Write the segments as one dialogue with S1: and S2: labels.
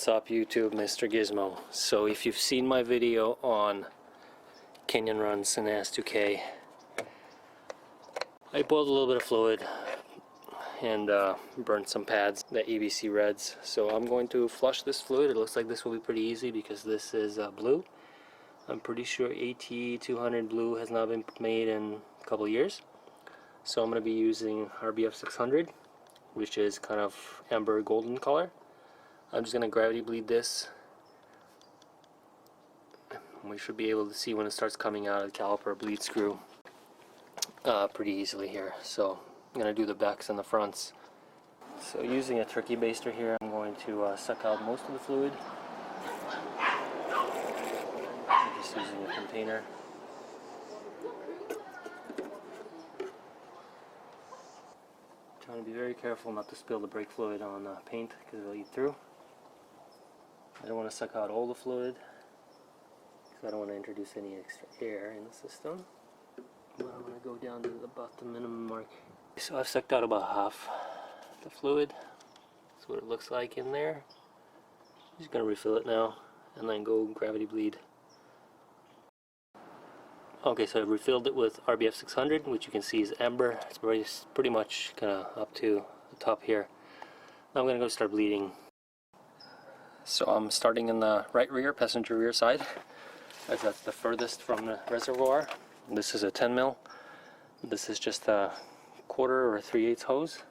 S1: What's up YouTube, Mr. Gizmo. So if you've seen my video on canyon runs in S2K, I boiled a little bit of fluid and burnt some pads, the ABC Reds. So I'm going to flush this fluid. It looks like this will be pretty easy because this is blue. I'm pretty sure AT200 blue has not been made in a couple of years. So I'm going to be using RBF 600, which is kind of amber golden color. I'm just going to gravity bleed this. We should be able to see when it starts coming out of the caliper bleed screw pretty easily here. So I'm going to do the backs and the fronts. So using a turkey baster here, I'm going to suck out most of the fluid. I'm just using a container. Trying to be very careful not to spill the brake fluid on paint because it'll eat through. I don't want to suck out all the fluid because I don't want to introduce any extra air in the system. But I'm going to go down to about the minimum mark. So I've sucked out about half the fluid. That's what it looks like in there. I'm just going to refill it now and then go gravity bleed. Okay, so I've refilled it with RBF 600, which you can see is amber. It's pretty much kind of up to the top here. Now I'm going to go start bleeding. So I'm starting in the right rear, passenger rear side, as that's the furthest from the reservoir. This is a 10 mil. This is just a 1/4 or 3/8 hose.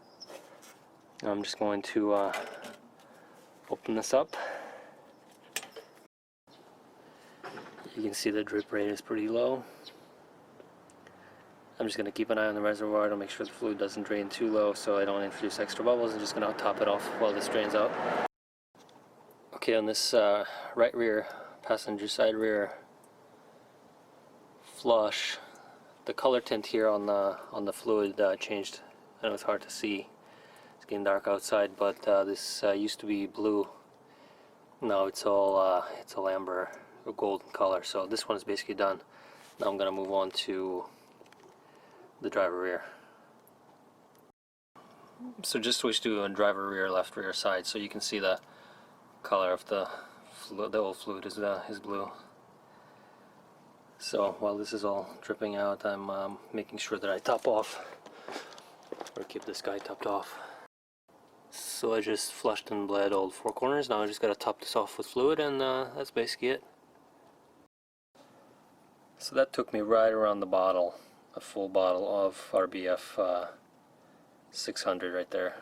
S1: I'm just going to open this up. You can see the drip rate is pretty low. I'm just going to keep an eye on the reservoir to make sure the fluid doesn't drain too low so I don't introduce extra bubbles. I'm just going to top it off while this drains out. Okay, on this right rear, passenger side rear flush, the color tint here on the fluid changed. I know it's hard to see. It's getting dark outside, but this used to be blue. Now it's all amber or golden color. So this one is basically done. Now I'm going to move on to the driver rear. So just switch to a driver rear, left rear side, so you can see the color of the old fluid is blue. So while this is all dripping out, I'm making sure that I top off or keep this guy topped off. So I just flushed and bled all 4 corners. Now I just got to top this off with fluid, and that's basically it. So that took me right around the bottle, a full bottle of RBF 600 right there.